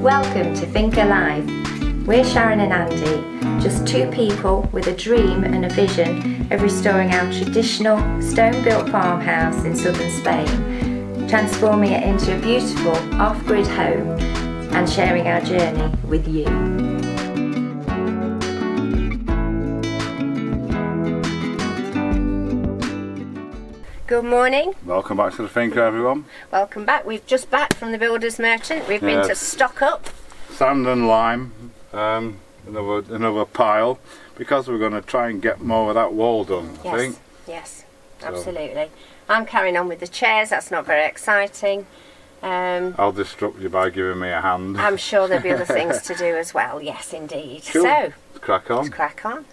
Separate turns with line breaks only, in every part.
Welcome to Finca Live. We're Sharon and Andy, just two people with a dream and a vision of restoring our traditional stone-built farmhouse in southern Spain, transforming it into a beautiful off-grid home and sharing our journey with you. Good morning.
Welcome back to the Finca, everyone.
Welcome back. We've just back from the builder's merchant. We've been to stock up.
Sand and lime, another pile, because we're going to try and get more of that wall done, I think.
Yes, absolutely. I'm carrying on with the chairs. That's not very exciting.
I'll disrupt you by giving me a hand.
I'm sure there'll be other things to do as well. Yes, indeed.
Cool.
So,
let's crack on.
Let's crack on.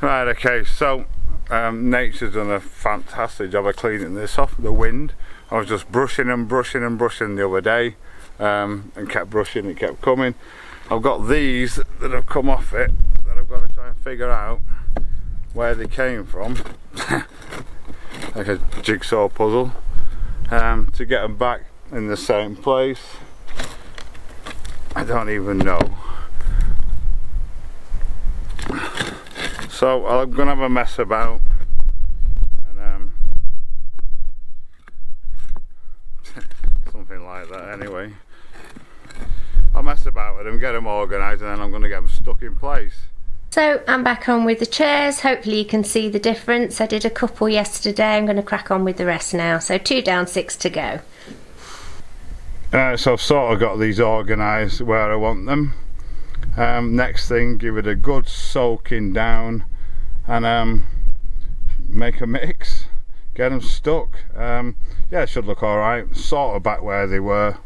Right, okay, so nature's done a fantastic job of cleaning this off. The wind, I was just brushing and brushing and brushing the other day, and kept brushing, it kept coming. I've got these that have come off it that I've got to try and figure out where they came from, like a jigsaw puzzle, to get them back in the same place. I don't even know. So I'm going to have a mess about, and something like that anyway. I'll mess about with them, get them organised, and then I'm going to get them stuck in place.
So I'm back on with the chairs. Hopefully you can see the difference. I did a couple yesterday. I'm going to crack on with the rest now. So 2 down, 6 to go.
So I've sort of got these organised where I want them. Next thing, give it a good soaking down and make a mix, get them stuck. Yeah, it should look alright, sort of back where they were.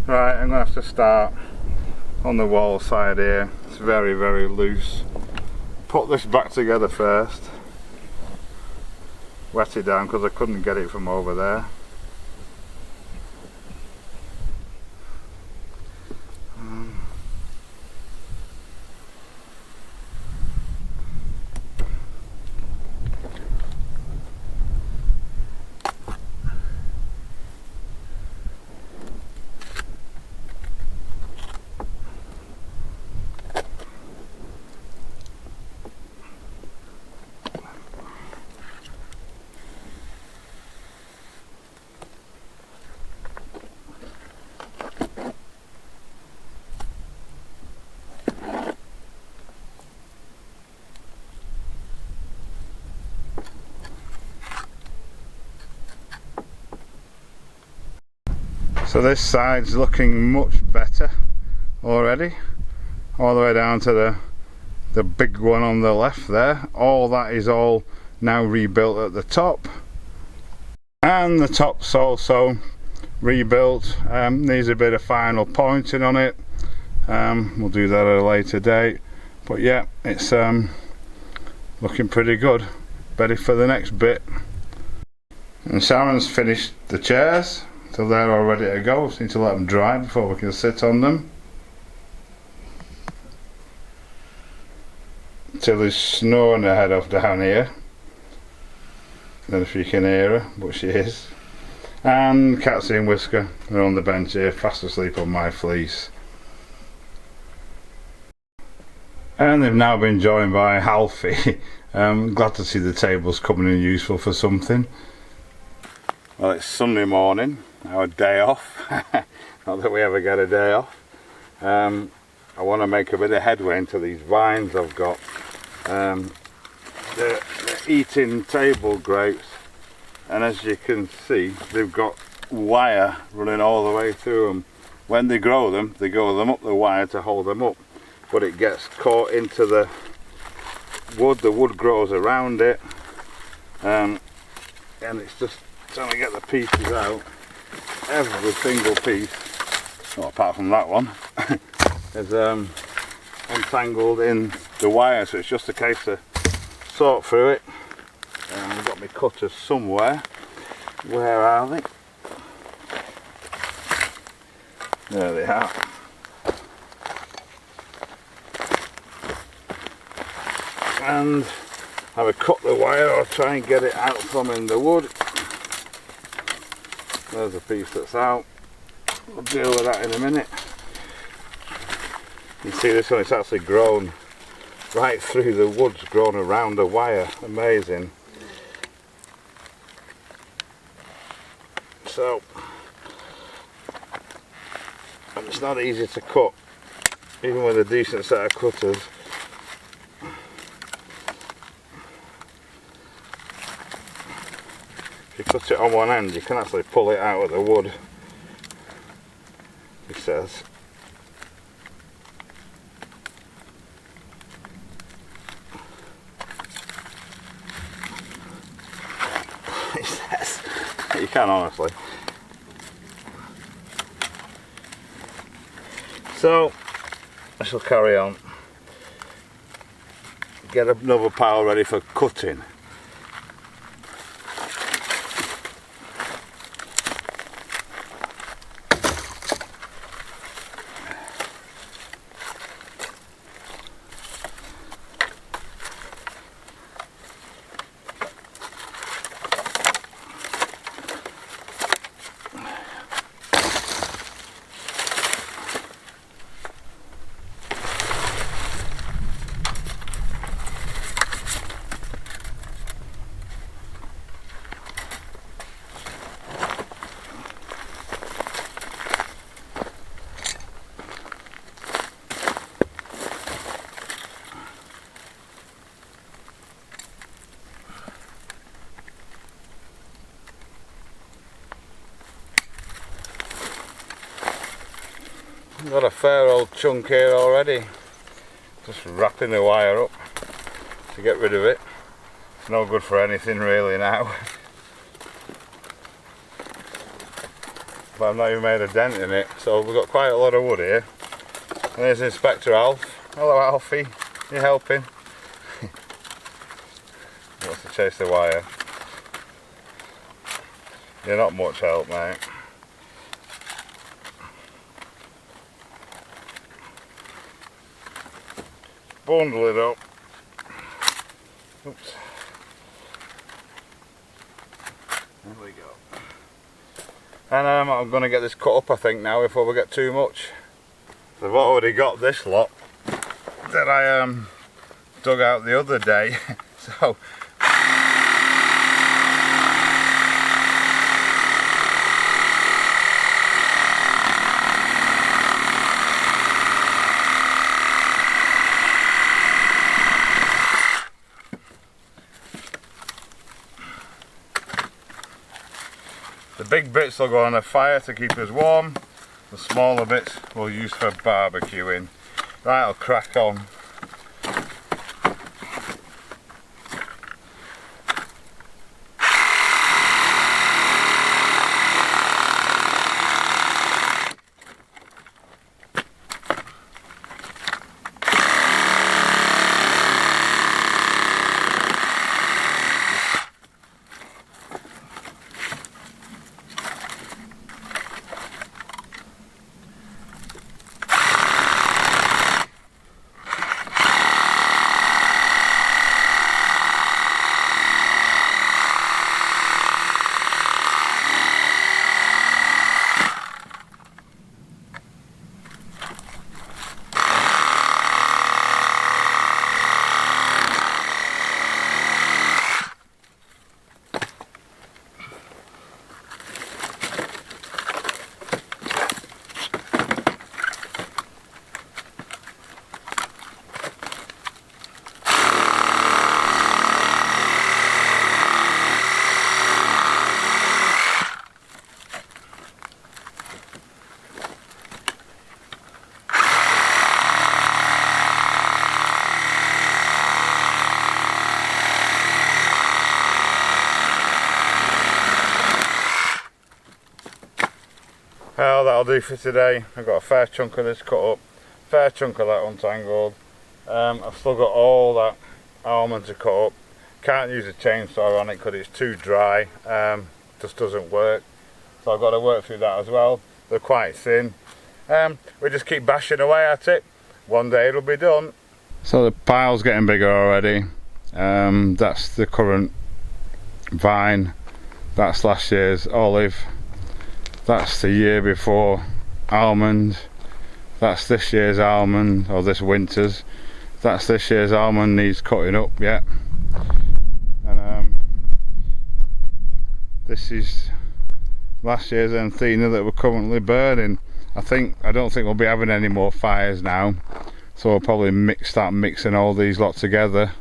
Right, I'm going to have to start on the wall side here. It's very, very loose. Put this back together first. Wet it down because I couldn't get it from over there. So this side's looking much better already, all the way down to the big one on the left there. All that is all now rebuilt at the top, and the top's also rebuilt. Needs a bit of final pointing on it. We'll do that at a later date, but yeah, it's looking pretty good, ready for the next bit. And Sharon's finished the chairs, so they're all ready to go. Just need to let them dry before we can sit on them. Tilly's snoring her head off down here. I don't know if you can hear her, but she is. And Catsy and Whisker are on the bench here, fast asleep on my fleece. And they've now been joined by Alfie. Glad to see the tables coming in useful for something. Well, it's Sunday morning, our day off. Not that we ever get a day off. I want to make a bit of headway into these vines I've got They're eating table grapes, and as you can see, they've got wire running all the way through them. When they grow them up the wire to hold them up, but it gets caught into the wood grows around it, and it's just trying to get the pieces out. Every single piece, well, apart from that one, is entangled in the wire, so it's just a case of sort through it. I've got my cutters somewhere. Where are they? There they are. And have a cut the wire or try and get it out from in the wood. There's a piece that's out. We'll deal with that in a minute. You can see this one, it's actually grown right through the woods, grown around the wire. Amazing. So, and it's not easy to cut, even with a decent set of cutters. If you cut it on one end, you can actually pull it out of the wood, he says. He says. You can, honestly. So, I shall carry on. Get another pile ready for cutting. Got a fair old chunk here already. Just wrapping the wire up to get rid of it. It's no good for anything really now. But I've not even made a dent in it. So we've got quite a lot of wood here. And there's Inspector Alf. Hello Alfie, you helping? He wants to chase the wire. You're not much help, mate. Bundle it up. Oops. There we go. And I'm going to get this cut up, I think, now before we get too much. I've already got this lot that I dug out the other day. So the big bits will go on a fire to keep us warm, the smaller bits we'll use for barbecuing. Right, I'll crack on. Well, that'll do for today. I've got a fair chunk of this cut up, fair chunk of that untangled. I've still got all that almond to cut up. Can't use a chainsaw on it because it's too dry, just doesn't work. So I've got to work through that as well. They're quite thin. We just keep bashing away at it. One day it'll be done. So the pile's getting bigger already. That's the current vine. That's last year's olive. That's the year before almond. That's this year's almond, or this winter's. That's this year's almond, needs cutting up yet. And this is last year's anthena that we're currently burning. I don't think we'll be having any more fires now, so we'll probably start mixing all these lot together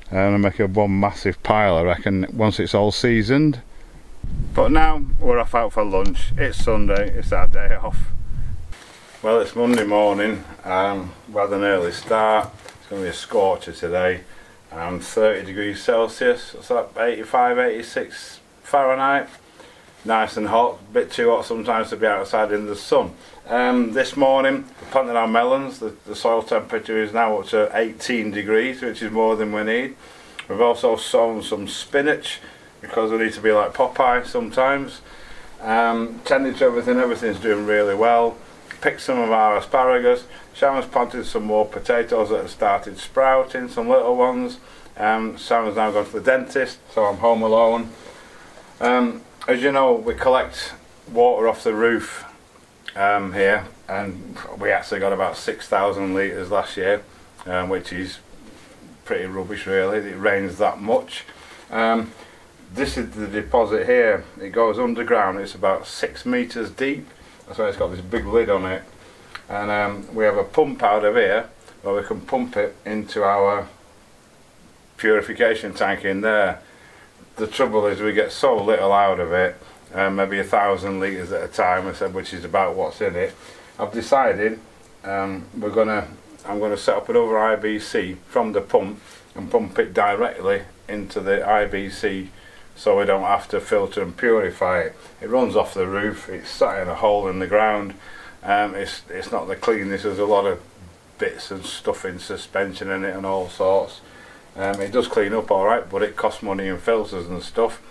and make one massive pile, I reckon, once it's all seasoned. But now we're off out for lunch. It's Sunday, it's our day off. Well, it's Monday morning, we had an early start. It's going to be a scorcher today. 30 degrees Celsius, what's that, 85, 86 Fahrenheit. Nice and hot, a bit too hot sometimes to be outside in the sun. This morning, we planted our melons. The soil temperature is now up to 18 degrees, which is more than we need. We've also sown some spinach, because we need to be like Popeye sometimes. Tended to everything's doing really well. Picked some of our asparagus. Sharon's planted some more potatoes that have started sprouting, some little ones. Sharon's now gone to the dentist, so I'm home alone. As you know, we collect water off the roof here, and we actually got about 6,000 litres last year, which is pretty rubbish really. It rains that much. This is the deposit here. It goes underground. It's about 6 metres deep. That's why it's got this big lid on it. And we have a pump out of here where we can pump it into our purification tank in there. The trouble is we get so little out of it, maybe 1,000 litres at a time, which is about what's in it. I've decided I'm going to set up another IBC from the pump and pump it directly into the IBC, so we don't have to filter and purify it. It runs off the roof, it's sat in a hole in the ground. It's not the cleanest, there's a lot of bits and stuff in suspension in it and all sorts. It does clean up alright, but it costs money in filters and stuff.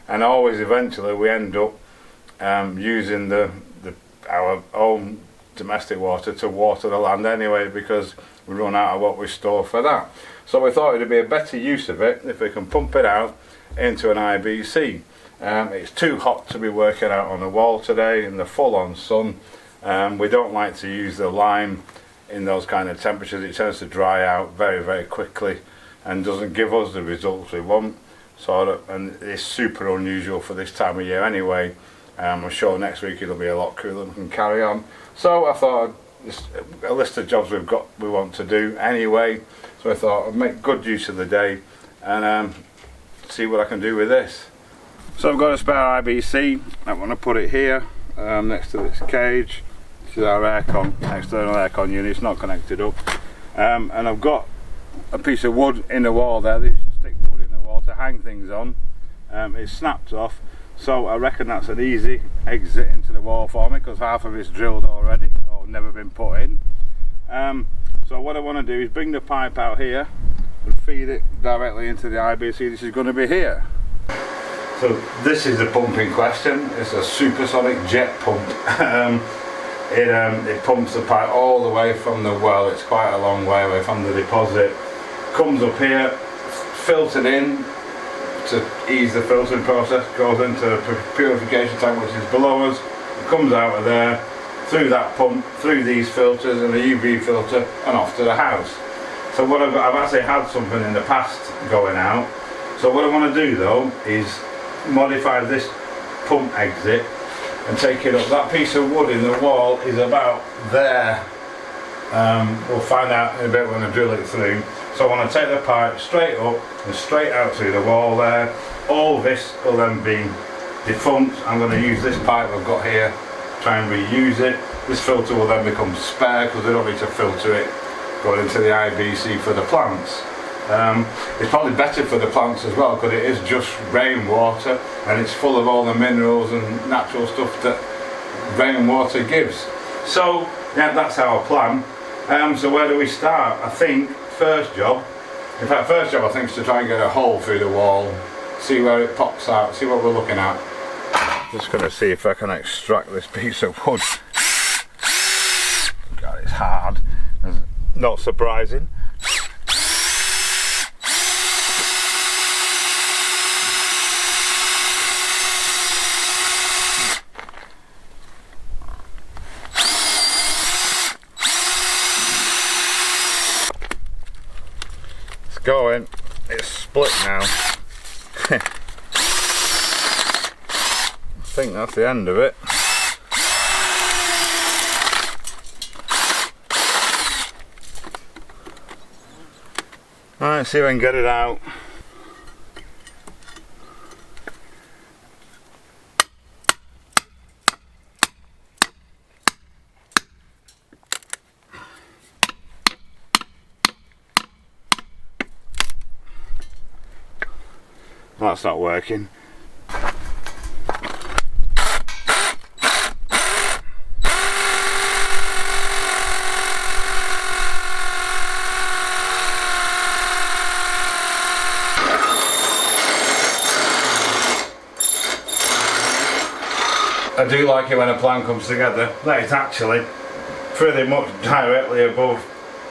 And always eventually we end up using our own domestic water to water the land anyway, because we run out of what we store for that. So we thought it'd be a better use of it if we can pump it out into an IBC. It's too hot to be working out on the wall today in the full-on sun. We don't like to use the lime in those kind of temperatures. It tends to dry out very, very quickly and doesn't give us the results we want. And it's super unusual for this time of year anyway. I'm sure next week it'll be a lot cooler and we can carry on. So I thought a list of jobs we want to do anyway. So I thought I'd make good use of the day and see what I can do with this. So I've got a spare IBC. I want to put it here next to this cage. This is our external aircon unit. It's not connected up. And I've got a piece of wood in the wall there. They stick wood in the wall to hang things on. It's snapped off, so I reckon that's an easy exit into the wall for me, because half of it's drilled already or never been put in. So what I want to do is bring the pipe out here and feed it directly into the IBC. This is going to be here. So this is the pump in question. It's a supersonic jet pump. It pumps the pipe all the way from the well. It's quite a long way away from the deposit. Comes up here, filtered in to ease the filtering process, goes into the purification tank which is below us, comes out of there, through that pump, through these filters and a UV filter, and off to the house. So what I've actually had something in the past going out. So what I want to do though is modify this pump exit and take it up. That piece of wood in the wall is about there. We'll find out in a bit when I drill it through. So I want to take the pipe straight up and straight out through the wall there. All this will then be defunct. I'm going to use this pipe I've got here, try and reuse it. This filter will then become spare because I don't need to filter it going into the IBC for the plants. It's probably better for the plants as well because it is just rainwater and it's full of all the minerals and natural stuff that rainwater gives. So yeah, that's our plan. So where do we start? I think first job I think is to try and get a hole through the wall, see where it pops out, see what we're looking at. Just going to see if I can extract this piece of wood. God, it's hard. Not surprising. It's going. It's split now. I think that's the end of it. Alright, see if I can get it out. That's not working. I do like it when a plan comes together. That is actually pretty much directly above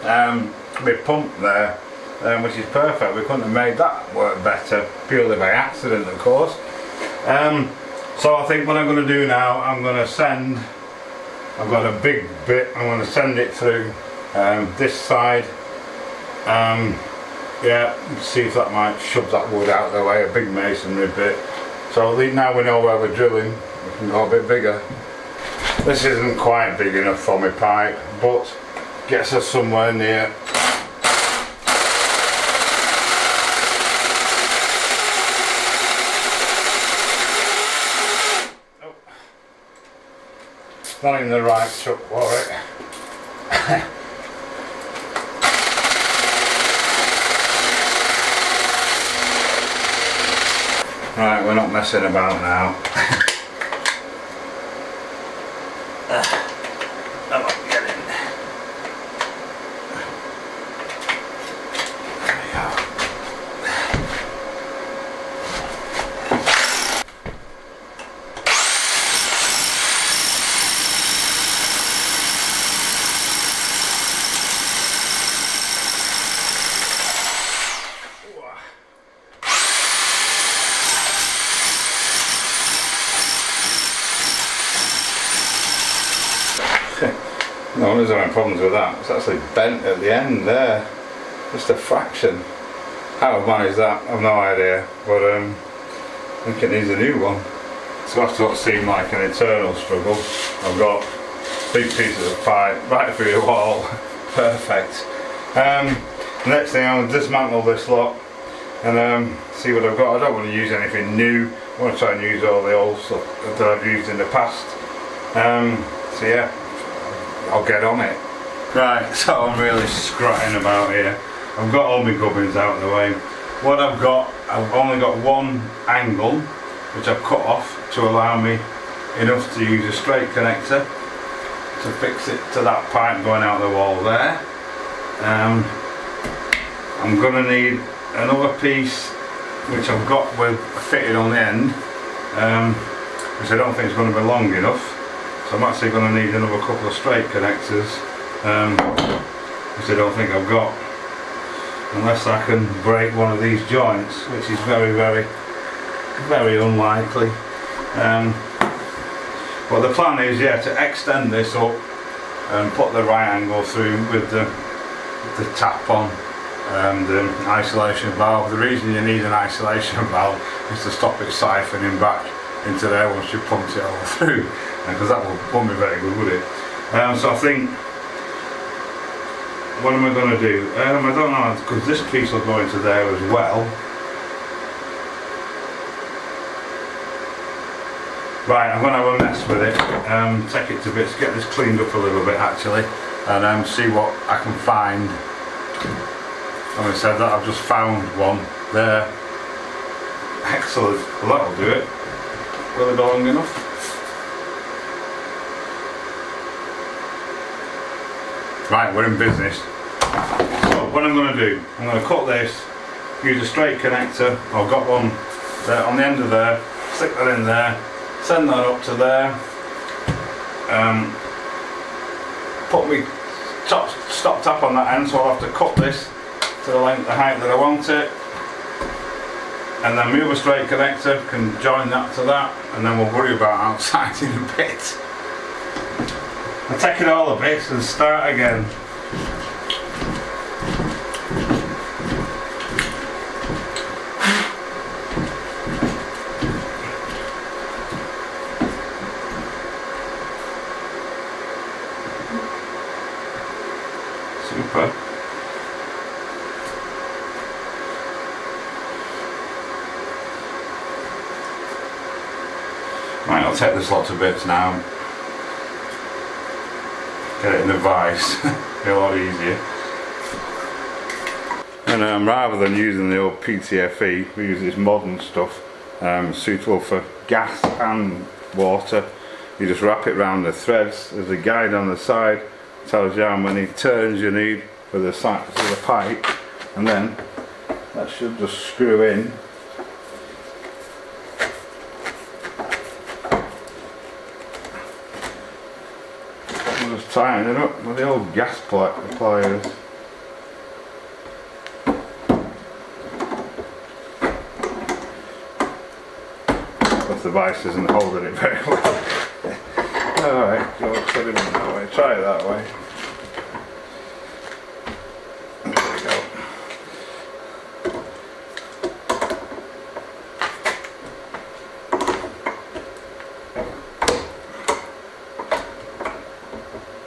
my pump there, which is perfect. We couldn't have made that work better, purely by accident of course. So I think what I'm going to do now, I've got a big bit, I'm going to send it through this side. Yeah, see if that might shove that wood out of the way, a big masonry bit. So at least now we know where we're drilling, we can go a bit bigger. This isn't quite big enough for my pipe, but gets us somewhere near. Oh. Not in the right chuck for it. Right, we're not messing about now. Come on, get in. There we go. No one is having problems with that. It's actually bent at the end there. Just a fraction. How I've managed that, I've no idea. But I think it needs a new one. So that's what seemed like an eternal struggle. I've got big pieces of pipe right through the wall. Perfect. Next thing, I'm going to dismantle this lot and see what I've got. I don't want to use anything new. I want to try and use all the old stuff that I've used in the past. So yeah, I'll get on it. Right, so I'm really scratting about here. I've got all my gubbins out of the way. What I've got, I've only got one angle which I've cut off to allow me enough to use a straight connector to fix it to that pipe going out the wall there. I'm going to need another piece which I've got with fitted on the end, which I don't think is going to be long enough. So I'm actually going to need another couple of straight connectors, which I don't think I've got, unless I can break one of these joints, which is very, very, very unlikely. But the plan is, yeah, to extend this up and put the right angle through with the tap on and the isolation valve. The reason you need an isolation valve is to stop it siphoning back into there once you pumped it all through, because that won't be very good, would it? So I think, what am I going to do? I don't know, because this piece will go into there as well. Right, I'm going to have a mess with it, take it to bits, get this cleaned up a little bit actually, and see what I can find. Having said that, I've just found one there. Excellent, well that'll do it. Will it be long enough? Right, we're in business. So what I'm going to do, I'm going to cut this, use a straight connector. I've got one there on the end of there, stick that in there, send that up to there, put me stop tap on that end, so I'll have to cut this to the length, the height that I want it, and then move a straight connector, can join that to that, and then we'll worry about outside in a bit. I'll take it all a bit and start again. Super. Right, I'll take this lot to bits now. Get it in the vise, be a lot easier. And rather than using the old PTFE, we use this modern stuff, suitable for gas and water. You just wrap it around the threads. There's a guide on the side, tells you how many turns you need for the size of the pipe, and then that should just screw in. Just tying it up with the old gas pliers. But the vice isn't holding it very well. Alright, so let's set it in that way. Try it that way. There we go.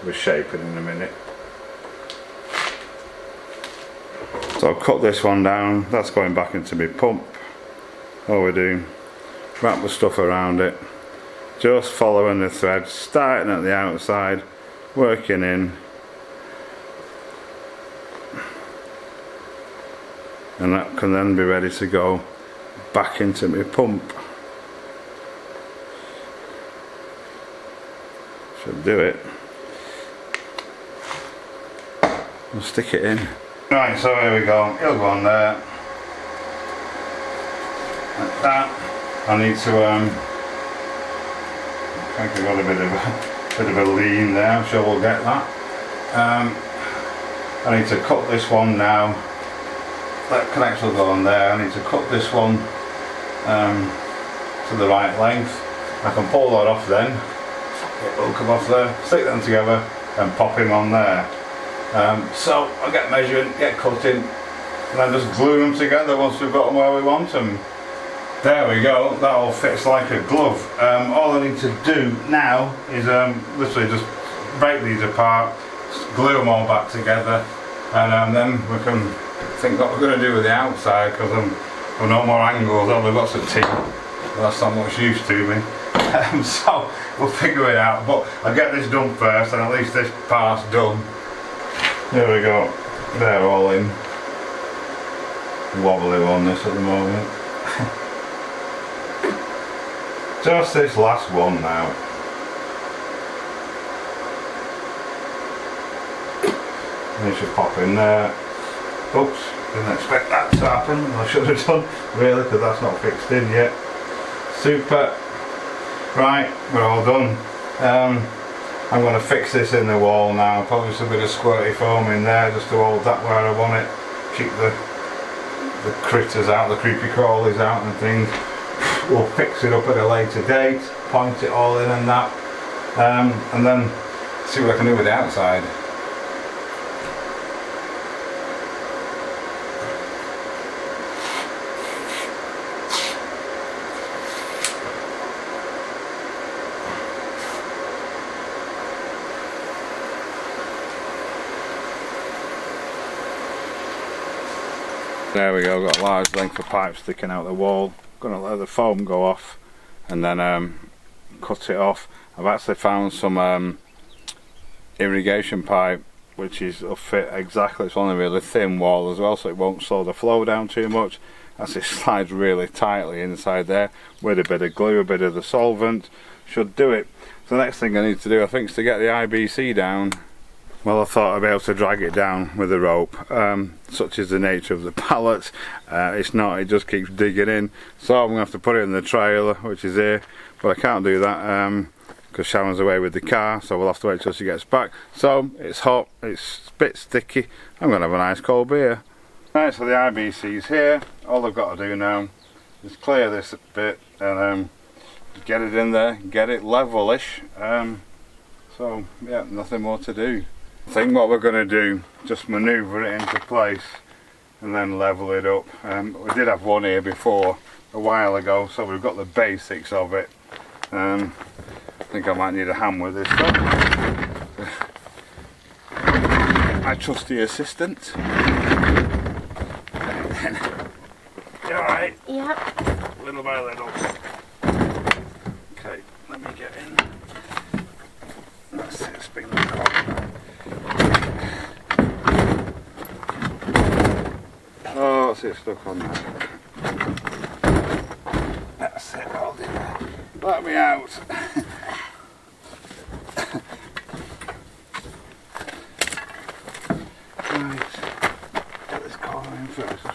We're shaping in a minute. So I've cut this one down, that's going back into my pump. All we're doing, wrap the stuff around it, just following the threads, starting at the outside, working in, and that can then be ready to go back into my pump. Should do it. We'll stick it in. Right, so here we go. It'll go on there. Like that. I need to I think I've got a bit of a lean there. I'm sure we'll get that. I need to cut this one now. That connector will go on there. I need to cut this one to the right length. I can pull that off then. It will come off there. Stick them together and pop him on there. So I'll get measuring, get cutting, and then just glue them together once we've got them where we want them. There we go, that all fits like a glove. All I need to do now is literally just break these apart, glue them all back together, and then we can think what we're going to do with the outside, because I've no more angles. I've got some teeth, but that's not much use to me. So we'll figure it out, but I'll get this done first, and at least this part's done. There we go, they're all in. Wobbly on this at the moment. Just this last one now. And it should pop in there. Oops, didn't expect that to happen. I should have done, really, because that's not fixed in yet. Super. Right, we're all done. I'm going to fix this in the wall now. Probably just a bit of squirty foam in there just to hold that where I want it. Keep the critters out, the creepy crawlies out and things. We'll fix it up at a later date, point it all in and that, and then see what I can do with the outside. There we go, got a large length of pipe sticking out the wall. Gonna let the foam go off and then cut it off. I've actually found some irrigation pipe which will fit exactly. It's on a really thin wall as well, so it won't slow the flow down too much. As it slides really tightly inside there with a bit of glue, a bit of the solvent, should do it. So the next thing I need to do, I think, is to get the IBC down Well, I thought I'd be able to drag it down with a rope. Such is the nature of the pallets. It's not, it just keeps digging in. So I'm going to have to put it in the trailer, which is here. But I can't do that because Sharon's away with the car, so we'll have to wait till she gets back. So it's hot, it's a bit sticky. I'm going to have a nice cold beer. Right, so the IBC's here. All I've got to do now is clear this a bit and get it in there, get it levelish. So yeah, nothing more to do. I think what we're going to do, just manoeuvre it into place and then level it up. We did have one here before a while ago, so we've got the basics of it. I think I might need a hand with this though. My trusty assistant. You alright?
Yep.
Little by little. Okay, let me get in. That's it, spin the corner. Oh, that's it, stuck on that. That's it, hold it there. Let me out. Right, get this corner in first.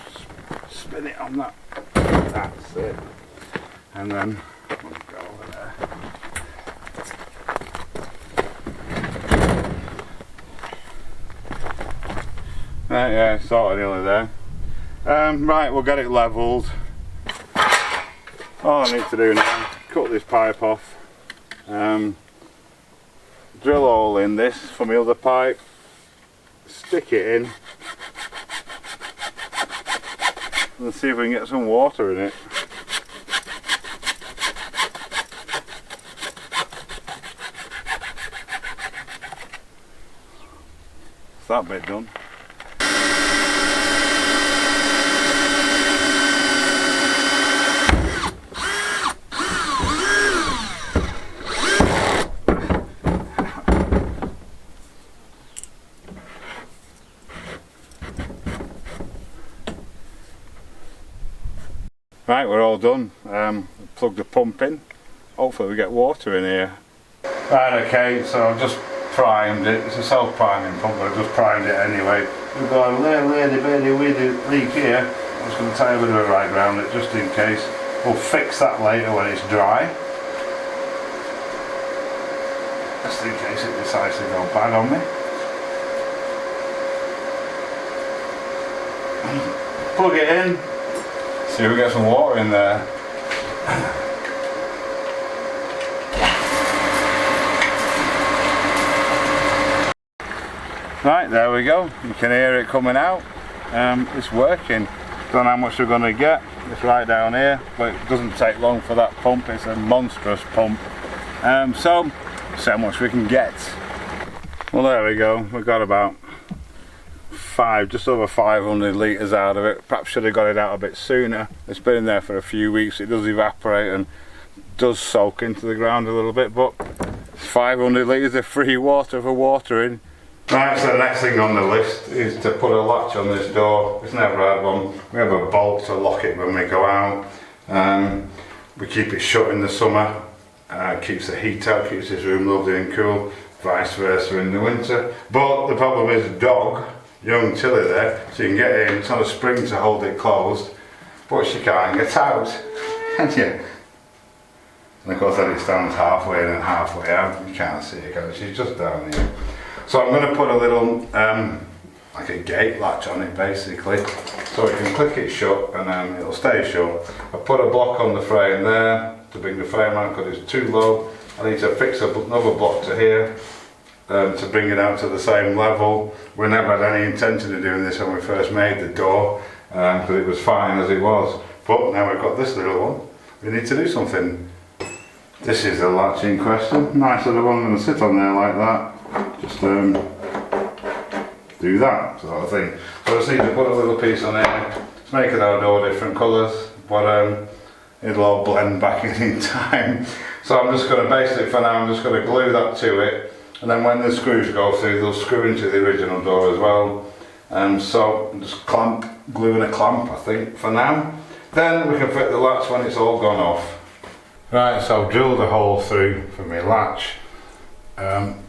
Spin it on that. That's it. And then we'll go over there. Right, yeah, sorted nearly there. Right, we'll get it levelled. All I need to do now, cut this pipe off, drill a hole in this for my other pipe, stick it in, and see if we can get some water in it. That's that bit done. Right, we're all done. Plug the pump in. Hopefully we get water in here. Right, okay, so I've just primed it. It's a self-priming pump, but I've just primed it anyway. We've got a little leak here. I'm just going to tie a bit of a rag around it just in case. We'll fix that later when it's dry. Just in case it decides to go bad on me. Plug it in. See if we get some water in there. Right, there we go. You can hear it coming out. It's working. Don't know how much we're going to get. It's right down here, but it doesn't take long for that pump. It's a monstrous pump. So how much we can get. Well, there we go. We've got about just over 500 litres out of it. Perhaps should have got it out a bit sooner. It's been in there for a few weeks. It does evaporate and does soak into the ground a little bit, but 500 litres of free water for watering. Right, so the next thing on the list is to put a latch on this door. It's never had one. We have a bolt to lock it when we go out. We keep it shut in the summer. Keeps the heat out, keeps this room lovely and cool. Vice versa in the winter. But the problem is dog. Young Tilly there, so you can get in, it's on a spring to hold it closed, but she can't get out, can you? And of course then it stands halfway in and halfway out, you can't see it, can you? She's just down here. So I'm going to put a little, like a gate latch on it basically, so we can click it shut and then it'll stay shut. I put a block on the frame there to bring the frame out because it's too low. I need to fix another block to here. To bring it out to the same level. We never had any intention of doing this when we first made the door because it was fine as it was, but now we've got this little one, we need to do something. This is the latch in question. Nice little one, going to sit on there like that, just do that sort of thing. So I just need to put a little piece on here. It's making our door different colours, but it'll all blend back in time. So I'm just going to basically, for now, I'm just going to glue that to it. And then when the screws go through, they'll screw into the original door as well. So just glue in a clamp, I think, for now. Then we can fit the latch when it's all gone off. Right, so I've drilled a hole through for my latch.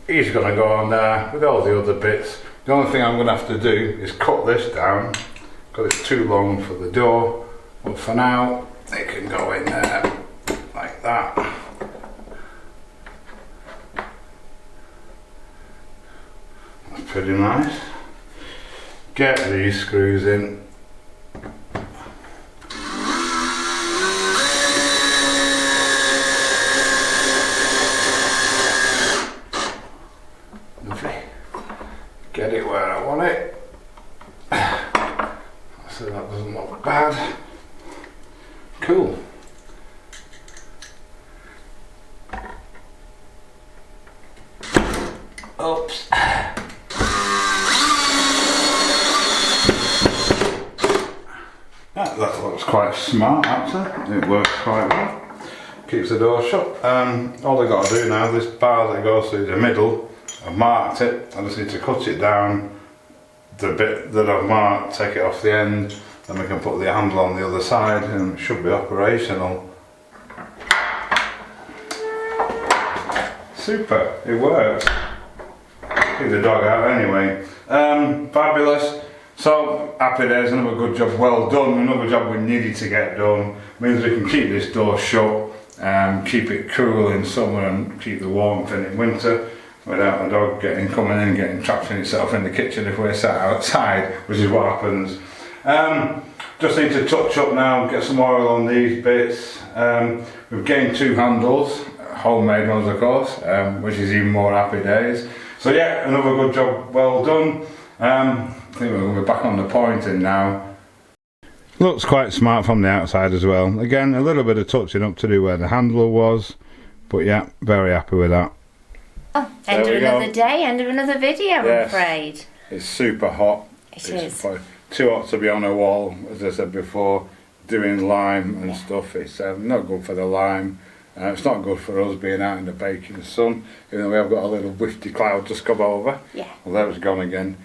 He's going to go on there with all the other bits. The only thing I'm going to have to do is cut this down because it's too long for the door, but for now it can go in there like that. That's pretty nice. Get these screws in. Get it where I want it. So that doesn't look bad. Cool. Oops. That looks quite smart actually. It works quite well. Keeps the door shut. All I've got to do now, this bar that goes through the middle, I've marked it. I just need to cut it down. The bit that I've marked, take it off the end, then we can put the handle on the other side and it should be operational. Super, it works. Keep the dog out anyway. Fabulous. So, happy days, another good job well done, another job we needed to get done. Means we can keep this door shut, keep it cool in summer and keep the warmth in winter without the dog coming in and getting trapped in itself in the kitchen if we're sat outside, which is what happens. Just need to touch up now, get some oil on these bits. We've gained 2 handles, homemade ones of course, which is even more happy days. So yeah, another good job well done. I think we're back on the pointing now. Looks quite smart from the outside as well. Again, a little bit of touching up to do where the handle was, but yeah, very happy with that.
Oh, end of another day, end of another video, I'm afraid. It's
super hot.
It is.
Too hot to be on a wall, as I said before, doing lime and stuff. It's not good for the lime. It's not good for us being out in the baking sun, even though we have got a little wifty cloud just come over.
Yeah.
Well, there it's gone again.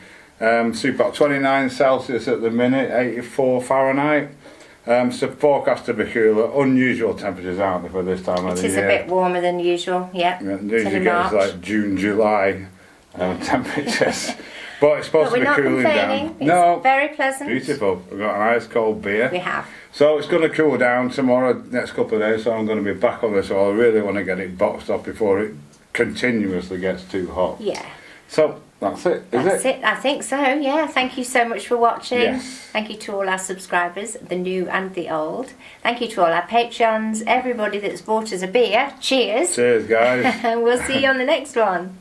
Super hot, 29 Celsius at the minute, 84 Fahrenheit. So forecast to be cooler, unusual temperatures aren't there for this time of the year.
It is a bit warmer than usual, yeah.
Usually gets like June, July temperatures. But it's supposed to be cooling down.
It's very pleasant.
Beautiful. We've got an ice cold beer.
We have.
So it's going to cool down tomorrow, next couple of days, so I'm going to be back on this. So I really want to get it boxed up before it continuously gets too hot.
Yeah.
So that's it,
That's it, I think so, yeah. Thank you so much for watching.
Yes.
Thank you to all our subscribers, the new and the old. Thank you to all our Patreons, everybody that's bought us a beer. Cheers.
Cheers, guys.
And we'll see you on the next one.